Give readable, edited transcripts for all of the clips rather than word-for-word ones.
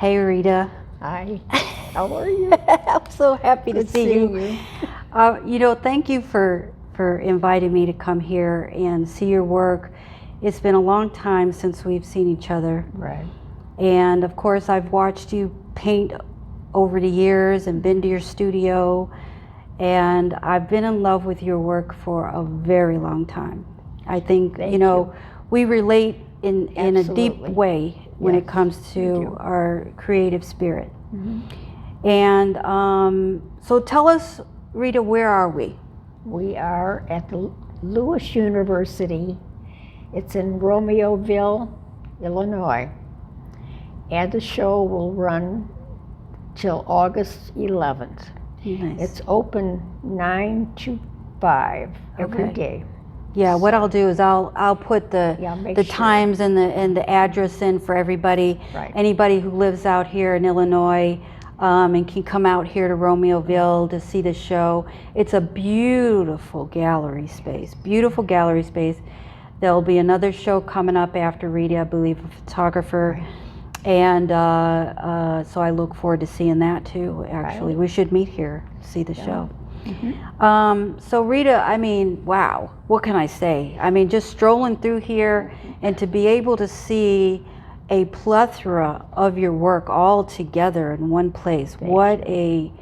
Hey Rita. Hi, how are you? I'm so happy to Good see seeing you. Thank you for inviting me to come here and see your work. It's been a long time since we've seen each other. Right. And of course, I've watched you paint over the years and been to your studio. And I've been in love with your work for a very long time. I think, Thank you. we relate in a deep Absolutely. way when it Yes, comes we do. to our creative spirit. Mhm. And so tell us, Rita, where are we? We are at the Lewis University. It's in Romeoville, Illinois. And the show will run till August 11th. Nice. It's open 9 to 5 every Okay. day. Yeah, what I'll do is I'll put Yeah, make the sure. times and the address in for everybody. Right. Anybody who lives out here in Illinois and can come out here to Romeoville to see the show. It's a beautiful gallery space. Beautiful gallery space. There'll be another show coming up after Rita, I believe, a photographer. Right. And so I look forward to seeing that too, actually. Right. We should meet here, see the show. Mhm. So Rita, I mean, wow, what can I say? I mean, just strolling through here and to be able to see a plethora of your work all together in one place. Thank What you. a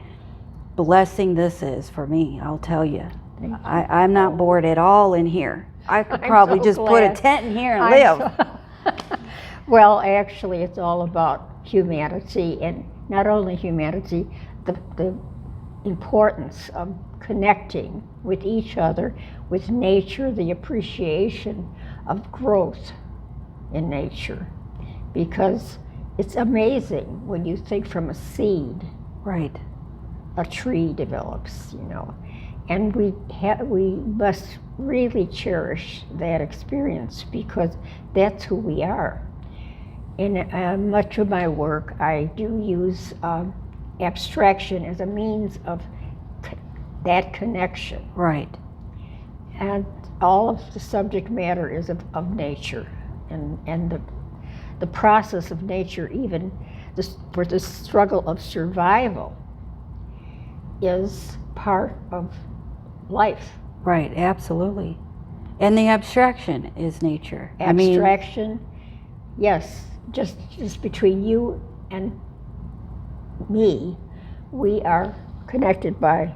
blessing this is for me, I'll tell you. Thank you. I'm not bored at all in here. I could I'm probably so just put a glad. tent in here and I'm live. so- Well, actually, it's all about humanity, and not only humanity, the importance of connecting with each other, with nature, the appreciation of growth in nature. Because it's amazing when you think from a seed, Right. a tree develops, And we must really cherish that experience because that's who we are. In much of my work, I do use abstraction as a means of that connection. Right. And all of the subject matter is of nature, and the process of nature, even for the struggle of survival, is part of life. Right, absolutely. And the abstraction is nature. Abstraction, yes, just between you and me, we are connected by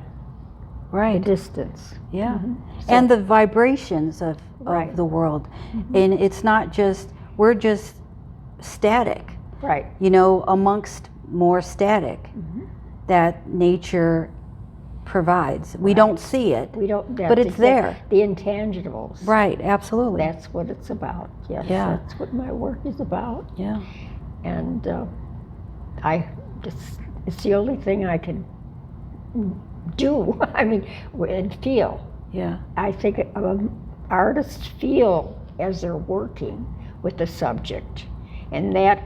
the Right. distance. Yeah. So- And the vibrations of Right. the world. And it's not just, we're just static, Right. amongst more static that nature provides. We Right. don't see it. We don't. But it's there. The intangibles. Right, absolutely. That's what it's about. Yes. Yeah. That's what my work is about. Yeah. And it's the only thing I can do. I mean, and feel. Yeah. I think artists feel as they're working with the subject, and that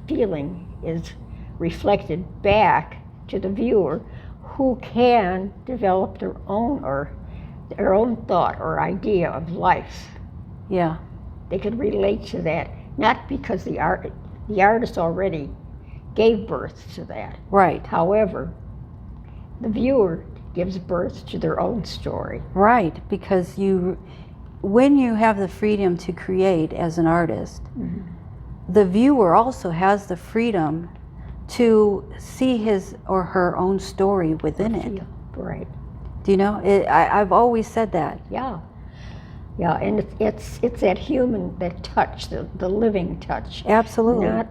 feeling is reflected back to the viewer, who can develop their own thought or idea of life. Yeah. They can relate to that, not because the artist already gave birth to that. Right. However, the viewer gives birth to their own story. Right, because when you have the freedom to create as an artist, the viewer also has the freedom to see his or her own story within it. Right. Do you know? I've always said that. Yeah. Yeah, and it's that human, that touch, the living touch. Absolutely. Not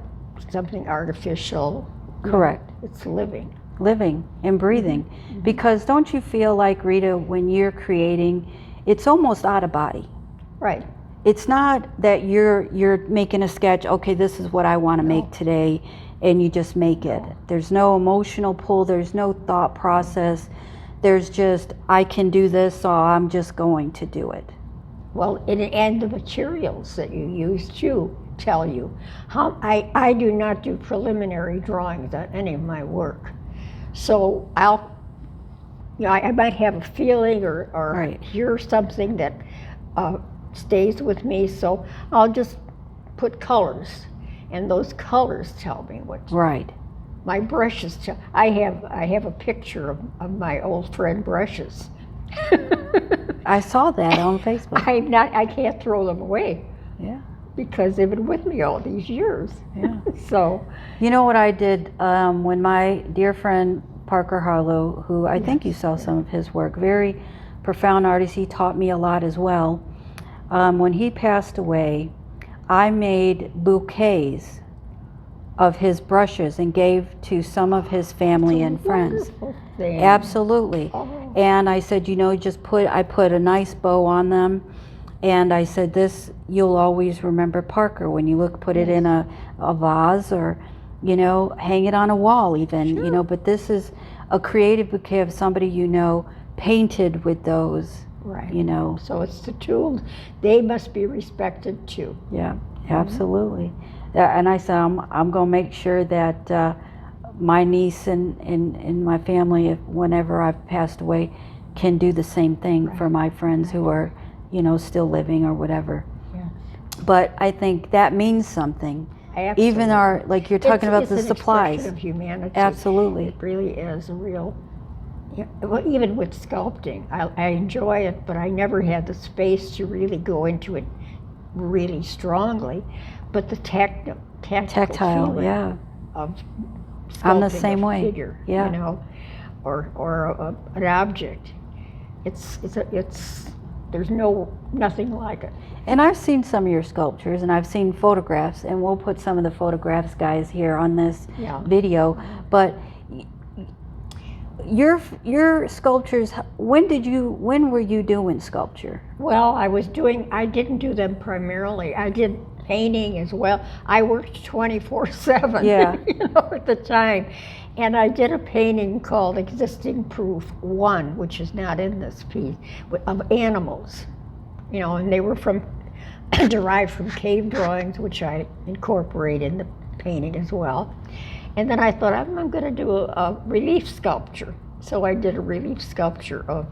something artificial. Correct. It's living. Living and breathing. Because don't you feel like, Rita, when you're creating, it's almost out of body. Right. It's not that you're making a sketch, okay, this is what I want to make today, and you just make it. There's no emotional pull, there's no thought process. There's just, I can do this, so I'm just going to do it. Well, and the materials that you use too tell you. I do not do preliminary drawings on any of my work. So I might have a feeling or Right. hear something that stays with me, so I'll just put colors and those colors tell me what. Right. My brushes tell. I have a picture of my old friend brushes. I saw that on Facebook. I can't throw them away. Yeah. Because they've been with me all these years. Yeah. So. You know what I did when my dear friend Parker Harlow, who I think you saw some of his work, very profound artist, he taught me a lot as well. When he passed away, I made bouquets of his brushes and gave to some of his family and friends. Thing. Absolutely. Oh. And I said, I put a nice bow on them, and I said, this, you'll always remember Parker when you put it in a vase, or, hang it on a wall even, Sure. But this is a creative bouquet of somebody painted with those, Right. So it's the tools. They must be respected too. Yeah, absolutely. And I said, I'm going to make sure that my niece and my family, whenever I've passed away, can do the same thing for my friends who are, still living or whatever. Yeah. But I think that means something. Absolutely. Even like you're talking about the supplies. It's an expression of humanity. Absolutely. It really is a real. Yeah, well, even with sculpting, I enjoy it, but I never had the space to really go into it really strongly. But the tactile Tactile, yeah. of I'm the sculpting same a way. figure, Yeah. or an object. It's there's nothing like it. And I've seen some of your sculptures, and I've seen photographs, and we'll put some of the photographs, guys, here on this video. But your sculptures, when were you doing sculpture? Well, I didn't do them primarily. I did painting as well. I worked 24/7 at the time. And I did a painting called Existing Proof 1, which is not in this piece, of animals. And they were derived from cave drawings, which I incorporate in the painting as well. And then I thought, I'm going to do a relief sculpture. So I did a relief sculpture of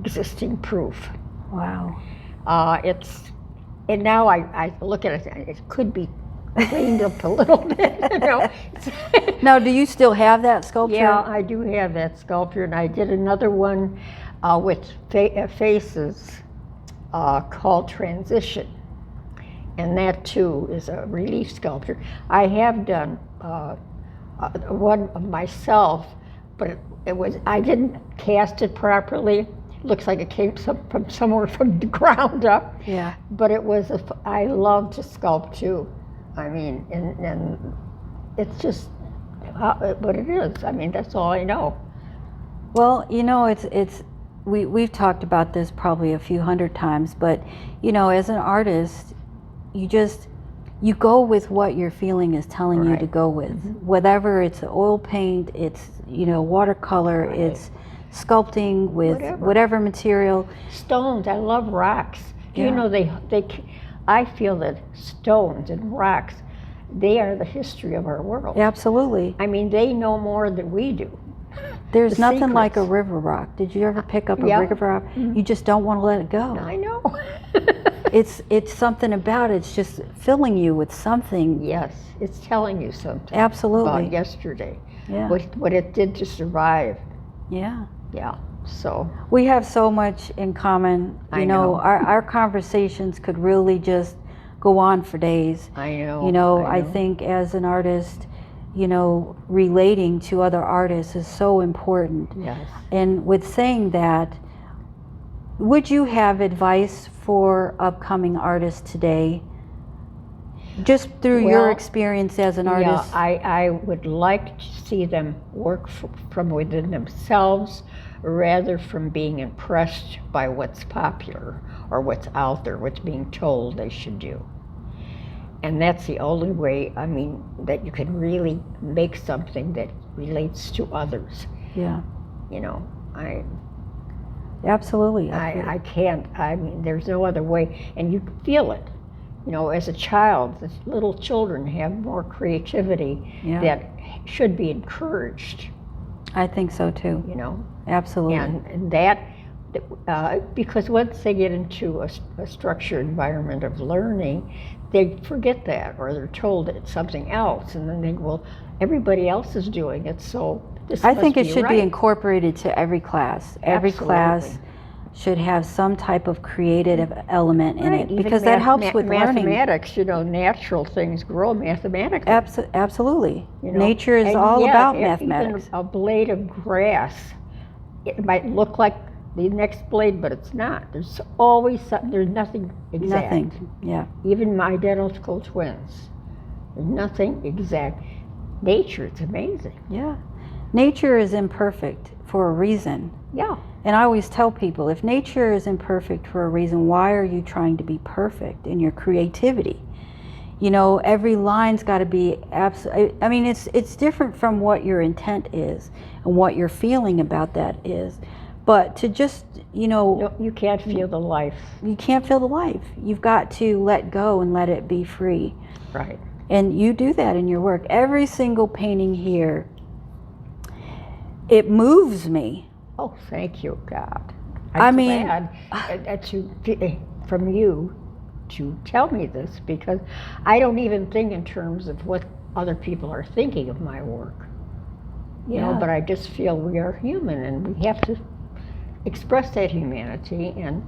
Existing Proof. Wow. And now I look at it, and it could be cleaned up a little bit, Now, do you still have that sculpture? Yeah, I do have that sculpture, and I did another one with faces called Transition, and that too is a relief sculpture. I have done one of myself, but I didn't cast it properly. Looks like it came from somewhere from the ground up. Yeah. But I love to sculpt too. I mean, and it's just what it is. I mean, that's all I know. Well, we've talked about this probably a few hundred times, but as an artist, you go with what your feeling is telling you to go with. Mm-hmm. Whatever it's oil paint, it's watercolor, it's sculpting with whatever material. Stones, I love rocks. I feel that stones and rocks, they are the history of our world. Absolutely. I mean, they know more than we do. There's nothing like a river rock. Did you ever pick up a river rock? Mm-hmm. You just don't want to let it go. I know. It's something about it. It's just filling you with something. Yes, it's telling you something. Absolutely. About yesterday. Yeah. What it did to survive. Yeah. Yeah. So we have so much in common. I know. Our conversations could really just go on for days. I know. I think as an artist, relating to other artists is so important. Yes. And with saying that, would you have advice for upcoming artists today? Just through your experience as an artist. Yeah, I would like to see them work from within themselves rather from being impressed by what's popular or what's out there, what's being told they should do. And that's the only way, that you can really make something that relates to others. Yeah. Absolutely. Absolutely. I can't, there's no other way. And you feel it. As a child, the little children have more creativity that should be encouraged. I think so too. Absolutely. And that because once they get into a structured environment of learning, they forget that, or they're told it's something else, and then they, well, everybody else is doing it, so this I must think it be should right. be incorporated to every class. Every class Absolutely. should have some type of creative element in Right, it, even because that helps with learning. mathematics, you know, natural things grow mathematically. Absolutely. You know? Nature is And all yeah, about even mathematics. a blade of grass, it might look like the next blade, but it's not. There's always something, there's nothing exact. Nothing. Yeah. Even my identical twins, there's nothing exact. Nature, it's amazing. Yeah. Nature is imperfect for a reason. Yeah. And I always tell people, if nature is imperfect for a reason, why are you trying to be perfect in your creativity? You know, every line's got to be absolute. I mean, it's different from what your intent is and what your feeling about that is. But to just, you know, No, you can't feel the life. you can't feel the life. You've got to let go and let it be free. Right. And you do that in your work. Every single painting here, it moves me. Oh, thank you, God. I I'm mean, glad from you to tell me this, because I don't even think in terms of what other people are thinking of my work. You know, but I just feel we are human and we have to express that humanity, and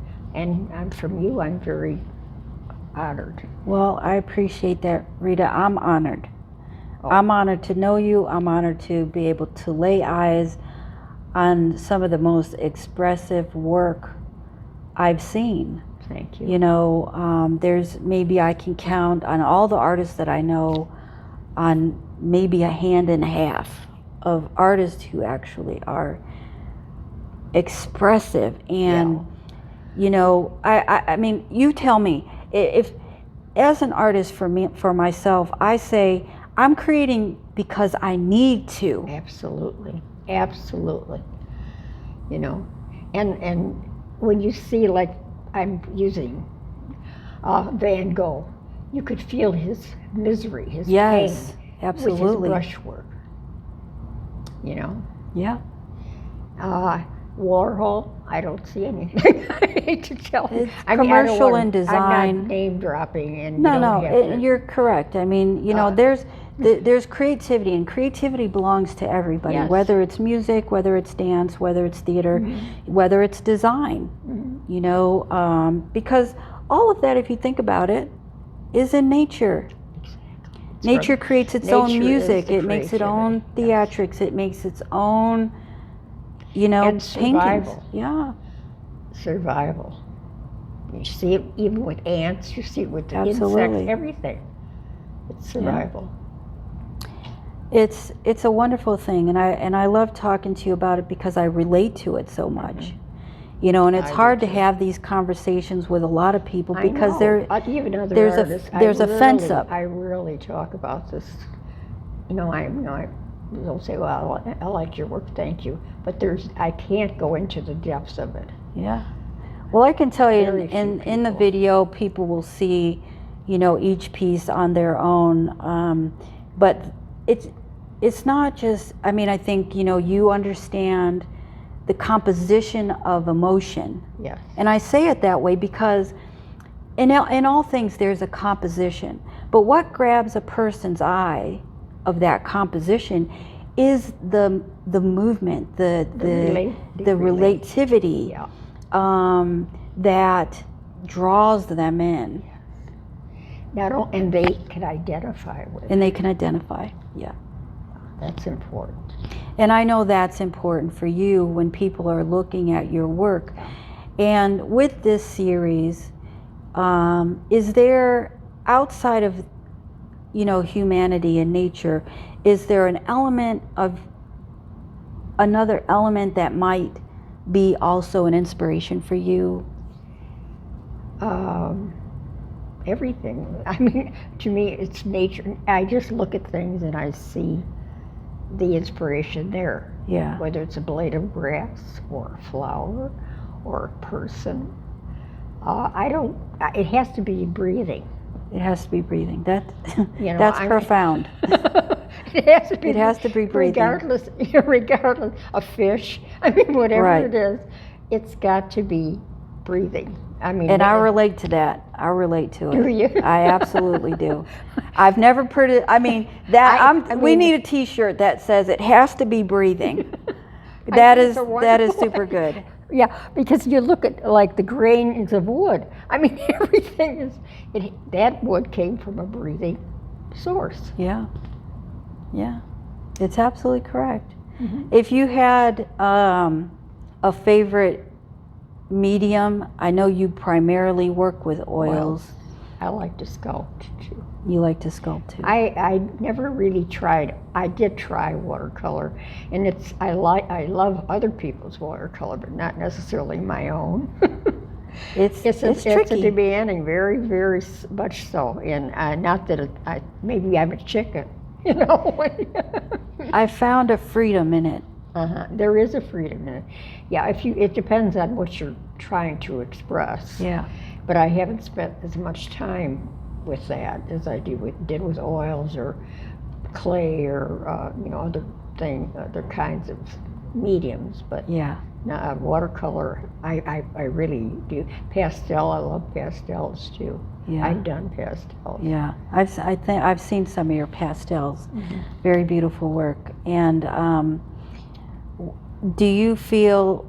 I'm, from you, I'm very honored. Well, I appreciate that, Rita. I'm honored. Oh. I'm honored to know you. I'm honored to be able to lay eyes on some of the most expressive work I've seen. Thank you. You know, there's, maybe I can count on all the artists that I know on maybe a hand and a half of artists who actually are expressive. And you know, I mean, you tell me, if as an artist, for me, for myself, I say I'm creating because I need to. Absolutely, absolutely. You know, and when you see, like I'm using Van Gogh, you could feel his misery, his Yes, pain absolutely. with his brushwork. You know. Yeah. Warhol, I don't see anything. I hate to tell you. It's I mean, commercial I'm and design. not name dropping, and No, you don't no, have to. you're correct. I mean, you know, there's creativity, and creativity belongs to everybody, Yes. whether it's music, whether it's dance, whether it's theater, whether it's design. You know, because all of that, if you think about it, is in nature. Nature creates its own nature is music. the It makes its own creativity, theatrics. It makes its own, you know, And paintings. survival. Yeah, Survival. You see it even with ants. You see it with the Absolutely. insects. Everything. It's survival. it's a wonderful thing, and I love talking to you about it because I relate to it so much. You know, and it's I do hard to too. have these conversations with a lot of people because I they're know. Even other there's artists. there's a fence really, up. I really talk about this. You know, they'll say, "Well, I like your work, thank you," but I can't go into the depths of it. Yeah. Well, I can tell you Very few in the people. video, people will see, you know, each piece on their own. But it's not just, I mean, I think, you know, you understand the composition of emotion. Yes. And I say it that way because in all things there's a composition. But what grabs a person's eye of that composition is the movement, the relativity. Yeah. That draws them in. And they can identify with it. And they can identify. Yeah. That's important. And I know that's important for you when people are looking at your work. And with this series, is there, outside of, you know, humanity and nature, is there an element of, another element that might be also an inspiration for you? Everything. I mean, to me, it's nature. I just look at things and I see the inspiration there. Yeah. Whether it's a blade of grass or a flower or a person. It has to be breathing. It has to be breathing. That You know, that's profound. It has to be. It has to be breathing. Regardless of fish. I mean, whatever Right. it is, it's got to be breathing. I mean, And I relate to that. I relate to it. Do you? I absolutely do. I've never put it. I mean, that we need a T-shirt that says it has to be breathing. That is super good. Yeah, because you look at like the grains of wood. I mean, everything is. That wood came from a breathing source. Yeah. Yeah. It's absolutely correct. Mm-hmm. If you had a favorite medium, I know you primarily work with oils. Well, I like to sculpt too. You like to sculpt too. I never really tried. I did try watercolor, and I love other people's watercolor, but not necessarily my own. It's tricky. It's a demanding, very, very much so. And not that maybe I'm a chicken, you know. I found a freedom in it. There is a freedom in it. Yeah, it depends on what you're trying to express. Yeah. But I haven't spent as much time with that as I did with oils or clay or other kinds of mediums. But yeah, watercolor, I really do. Pastel, I love pastels too. Yeah. I've done pastels. Yeah, I've seen some of your pastels. Mm-hmm. Very beautiful work. And do you feel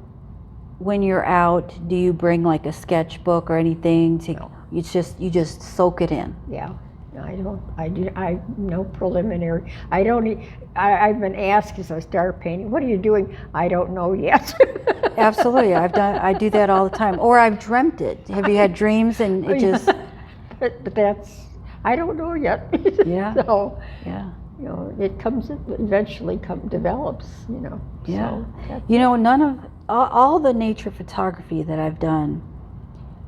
when you're out, do you bring like a sketchbook or anything to? No. You just soak it in. Yeah. I no preliminary. I don't. I've been asked as I start painting, "What are you doing?" I don't know yet. Absolutely, I do that all the time. Or I've dreamt it. Have you had dreams and it just? But that's, I don't know yet. Yeah. So. Yeah. It eventually develops. Yeah. So none of all the nature photography that I've done,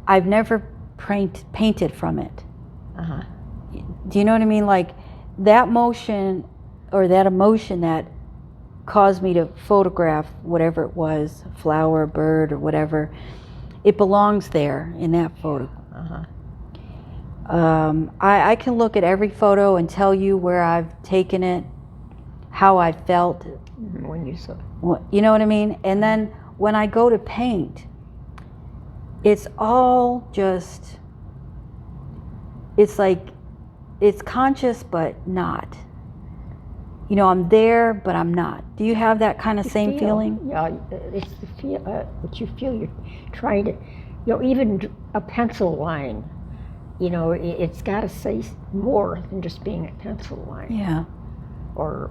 I've never painted from it. Uh-huh. Do you know what I mean? Like that motion or that emotion that caused me to photograph whatever it was, flower, bird, or whatever, it belongs there in that photo. Uh-huh. I can look at every photo and tell you where I've taken it, how I felt. When you saw. You know what I mean? And then when I go to paint, it's all just, it's like, it's conscious but not. I'm there but I'm not. Do you have that kind of same feeling? Yeah, it's the feel, what you feel. You're trying to, even a pencil line, it's got to say more than just being a pencil line. Yeah. Or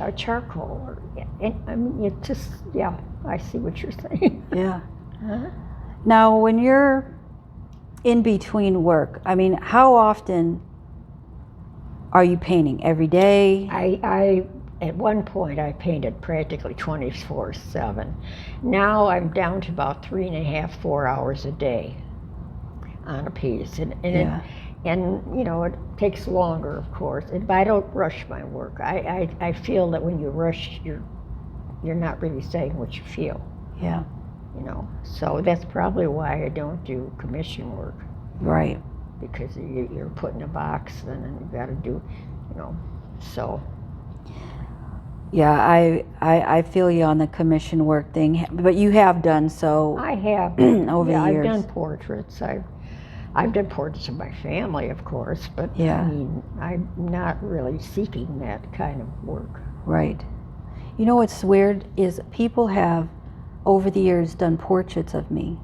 a charcoal. I mean, it just, yeah, I see what you're saying. Yeah. Uh-huh. Now, when you're in between work, I mean, how often are you painting? Every day? I at one point I painted practically 24/7. Now I'm down to about 3.5, 4 hours a day on a piece, and Yeah. it takes longer, of course. But I don't rush my work. I feel that when you rush, you're not really saying what you feel. Yeah. So that's probably why I don't do commission work. Right. Because you're put in a box, then, and you've got to do, so. Yeah, I feel you on the commission work thing, but you have done so. I have over the years. I've done portraits. I've done portraits of my family, of course, but Yeah. I mean, I'm not really seeking that kind of work. Right. What's weird is people have, over the years, done portraits of me.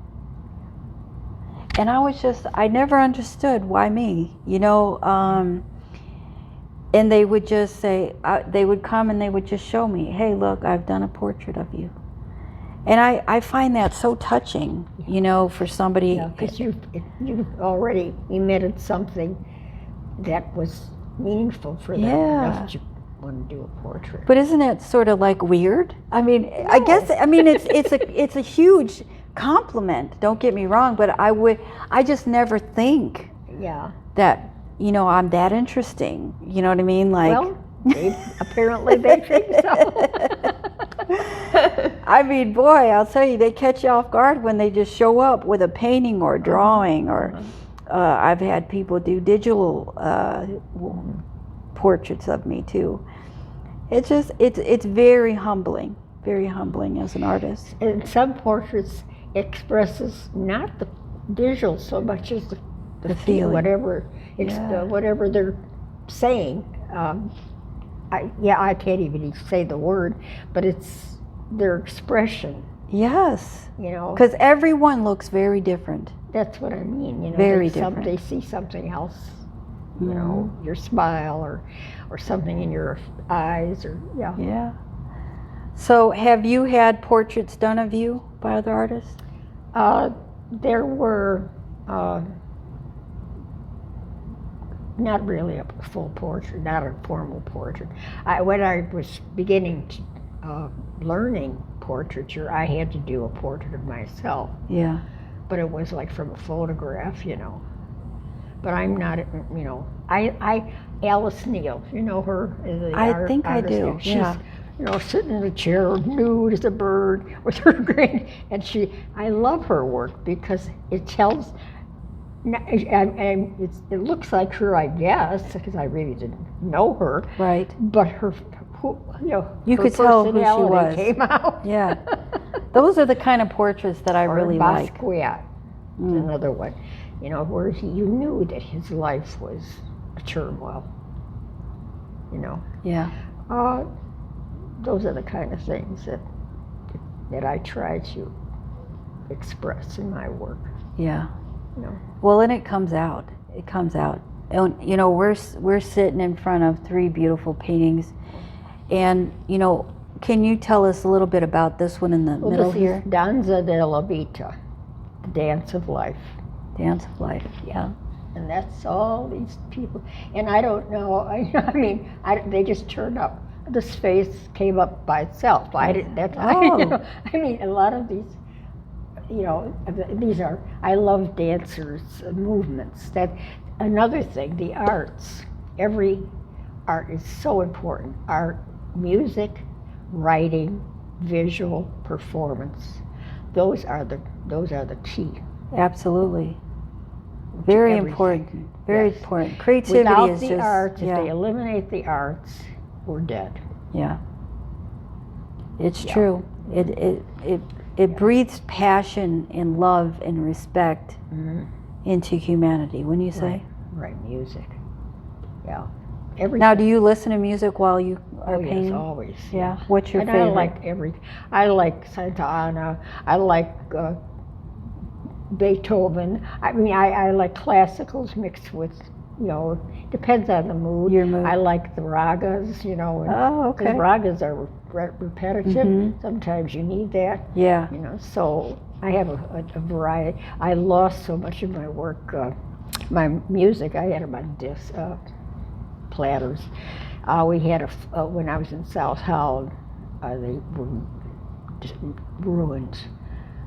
And I never understood why me, and they would just say, they would come and they would just show me, hey, look, I've done a portrait of you. And I find that so touching, for somebody. Because you've already emitted something that was meaningful for them enough that you want to do a portrait. But isn't it sort of like weird? I mean, no. I guess, it's a huge compliment, don't get me wrong, but I just never think that, I'm that interesting. You know what I mean? Like, well, apparently they think so. I mean, boy, I'll tell you, they catch you off guard when they just show up with a painting or a drawing, or I've had people do digital portraits of me too. It's just, it's very humbling. very humbling as an artist. And some portraits expresses not the visual so much as the feeling. whatever whatever they're saying. I can't even say the word, but it's their expression. Yes. You know, Because everyone looks very different. that's what I mean. You know, Very they different. they see something else. You know, your smile or something in your eyes, or Yeah. So have you had portraits done of you by other artists? There were not really a full portrait, not a formal portrait. When I was beginning to learning portraiture, I had to do a portrait of myself, Yeah. but it was like from a photograph, you know. But I'm not, you know, Alice Neal, you know her? I think I do, And she's, yeah. you know, sitting in a chair, nude as a bird, with her green, and I love her work because it tells, and it looks like her, I guess, because I really didn't know her. Right. But her, you know, You her could tell who she personality was. came out. Yeah. Those are the kind of portraits that I really like. Basquiat, another one, you know, where you knew that his life was a turmoil, you know. Yeah. Those are the kind of things that I try to express in my work. Yeah. You know. Well, and it comes out. It comes out. And, you know, we're sitting in front of 3 beautiful paintings. And, you know, can you tell us a little bit about this one in the middle this here? Is Danza della Vita, the dance of life. Dance of Life. Yeah. And that's all these people. And I don't know, I mean, they just turned up. This face came up by itself. I didn't, that's, you know, I mean, a lot of these, you know, these are, I love dancers' movements. That another thing, the arts. Every art is so important. Art, music, writing, visual, performance. Those are the key. Absolutely. Very everything. important. Very Yes. important. Creativity Without is the just arts, yeah. if they eliminate the arts, we're dead. Yeah. It's true. It breathes passion and love and respect into humanity, wouldn't you say? Right, music. Yeah. Now, do you listen to music while you are Oh, painting? yes, always. Yeah. What's your And favorite? I like Santa Ana. I like Beethoven. I mean, I like classicals mixed with, you know, depends on the mood. Your mood. I like the ragas, you know. Oh, okay. The ragas are repetitive. Mhm. Sometimes you need that. Yeah. You know, so I have a variety. I lost so much of my work, my music. I had them on disc, platters. We had when I was in South Holland, they were just ruined.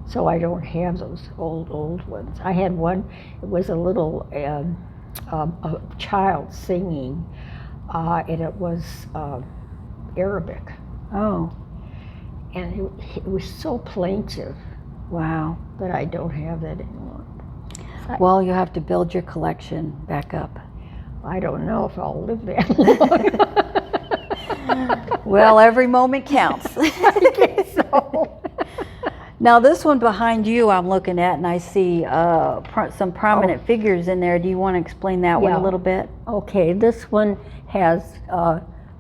So I don't have those old ones. I had one. It was a little a child singing, and it was Arabic, Oh, and it was so plaintive. wow. But I don't have that anymore. Well, you have to build your collection back up. I don't know if I'll live that long. Well, every moment counts. I guess so. Now, this one behind you I'm looking at, and I see some prominent figures in there. Do you want to explain that one a little bit? Okay, this one has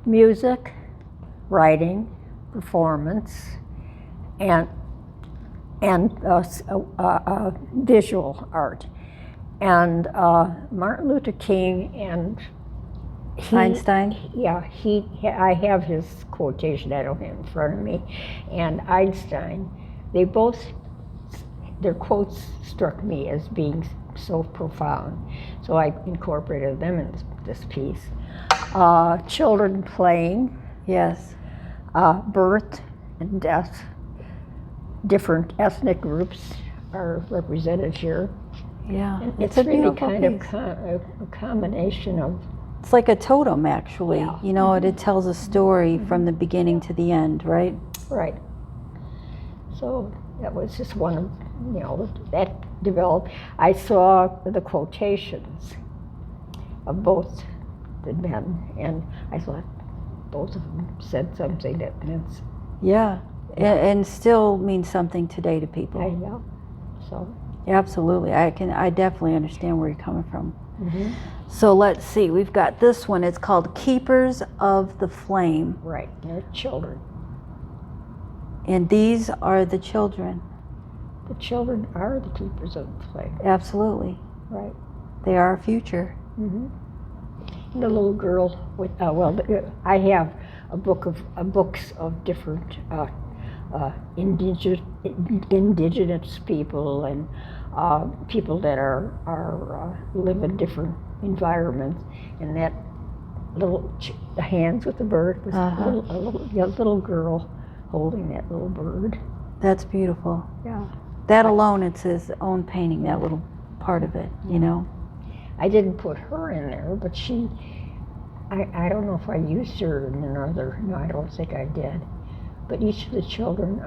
music, writing, performance, and visual art. And Martin Luther King and Einstein? Yeah, I have his quotation, I don't have it in front of me, and Einstein, their quotes struck me as being so profound, so I incorporated them in this piece. Children playing. Yes. Birth and death. Different ethnic groups are represented here. Yeah, And it's it's a really beautiful kind piece. of a combination of. It's like a totem, actually. Yeah. You know, it tells a story from the beginning to the end, right? Right. So that was just one of, you know, that developed. I saw the quotations of both the men, and I thought both of them said something that meant. Yeah. and still means something today to people. Yeah. So. Absolutely, I definitely understand where you're coming from. Mm-hmm. So let's see, we've got this one. It's called Keepers of the Flame. Right, they're children. And these are the children. The children are the keepers of the flame. Absolutely. Right. They are our future. Mm-hmm. And the little girl with I have a book of books of different indigenous people and people that are live in different environments, and that the hands with the bird was a little girl holding that little bird. That's beautiful. Yeah. That alone, it's his own painting, that little part of it, you know. I didn't put her in there, but I don't know if I used her in another. No, I don't think I did. But each of the children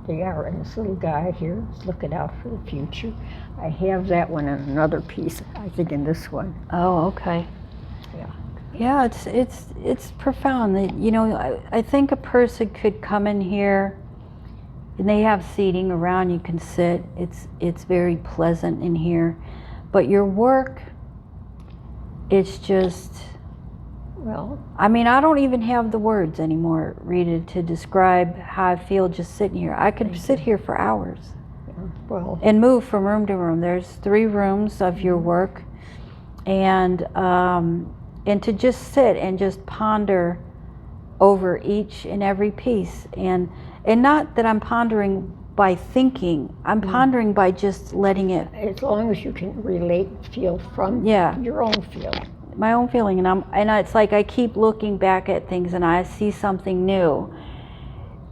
and this little guy here is looking out for the future. I have that one in another piece, I think in this one. Oh, okay. Yeah. Yeah, it's profound. That, you know, I think a person could come in here, and they have seating around. You can sit. It's very pleasant in here, but your work, it's just. Well, I mean, I don't even have the words anymore, Rita, to describe how I feel just sitting here. I could sit here for hours. yeah, well, And move from room to room. There's 3 rooms of your work, and to just sit and just ponder over each and every piece, and not that I'm pondering by thinking. I'm pondering by just letting it. as long as you can relate, feel from your own feeling. My own feeling, and it's like I keep looking back at things and I see something new,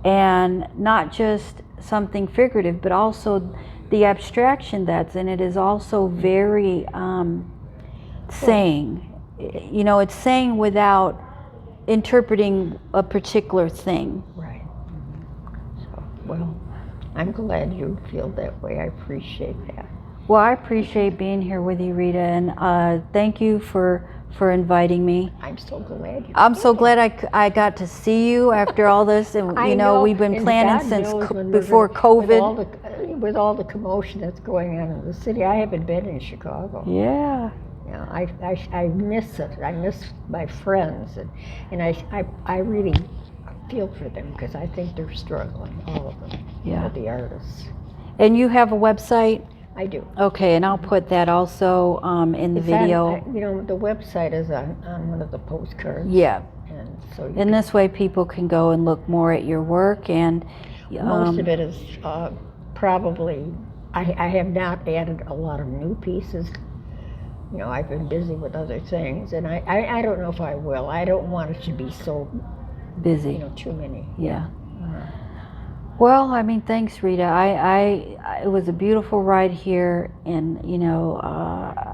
and not just something figurative, but also the abstraction that's in it is also very saying. You know, it's saying without interpreting a particular thing. Right. So, well, I'm glad you feel that way. I appreciate that. Well, I appreciate being here with you, Rita, and thank you for inviting me. I'm so glad you I'm so glad I got to see you after all this, and I you know we've been and planning God since knows when we're before gonna- COVID. with all the commotion that's going on in the city. I haven't been in Chicago. Yeah. You know, I miss it. I miss my friends, and I really feel for them because I think they're struggling, all of them. Yeah. All the artists. And you have a website? I do. Okay, and I'll put that also in the It's video. on, you know, the website is on one of the postcards. Yeah. And so you And this way people can go and look more at your work, and most of it is probably, I have not added a lot of new pieces. You know, I've been busy with other things, and I don't know if I will. I don't want it to be so, busy. you know, too many. Yeah. Well, I mean, thanks, Rita. It was a beautiful ride here, and you know,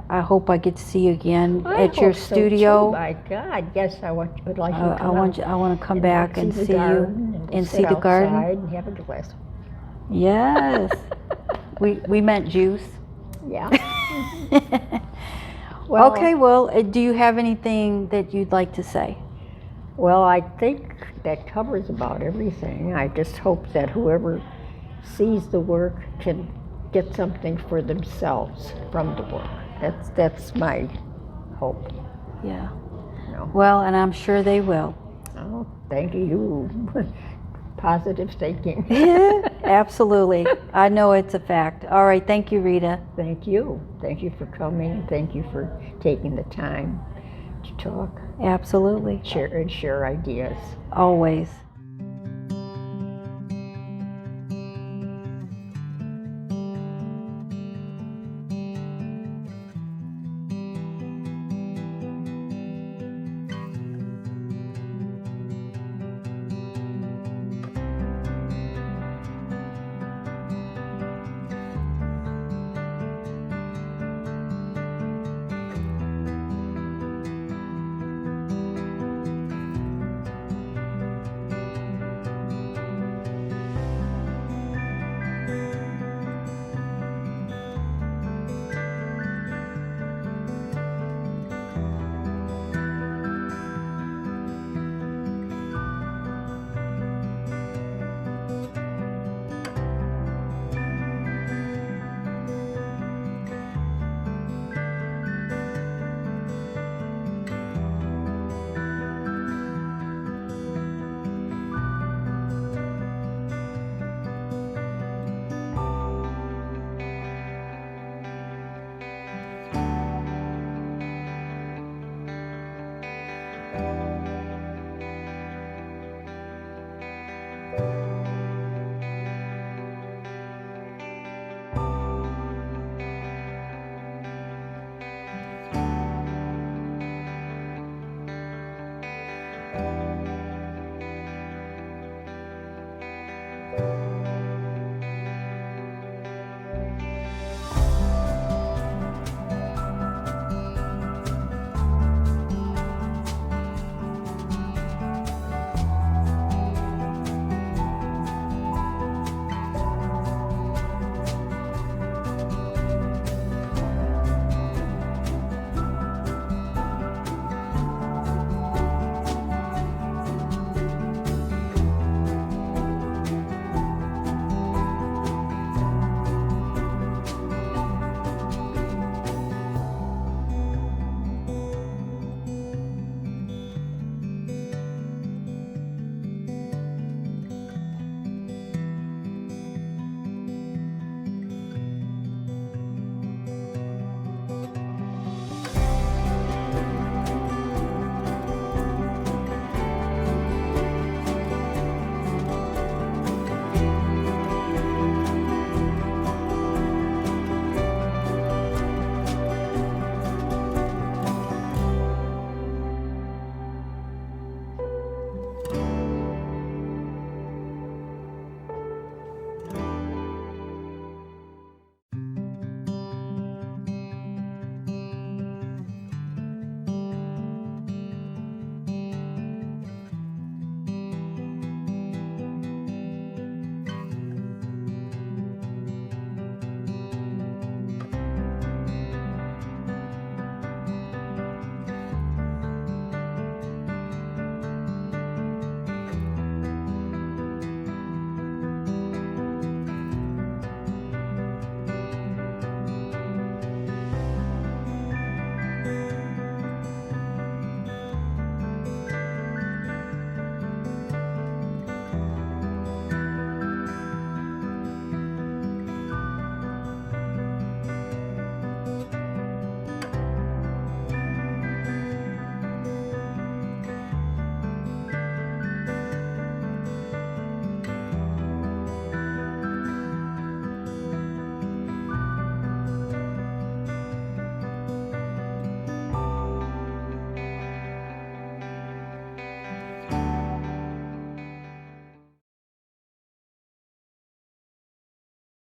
I hope I get to see you again at your studio. So too. My God, yes, would like you to come I want to come back and see you and see sit the garden. outside and have a glass. Yes. we meant juice. Yeah. Well, Okay, well, do you have anything that you'd like to say? Well, I think that covers about everything. I just hope that whoever sees the work can get something for themselves from the work. That's my hope. Yeah. You know. Well, and I'm sure they will. Oh, thank you. Positive thinking. Absolutely. I know it's a fact. All right, thank you, Rita. Thank you. Thank you for coming. Thank you for taking the time to talk. Absolutely. Share ideas. Always.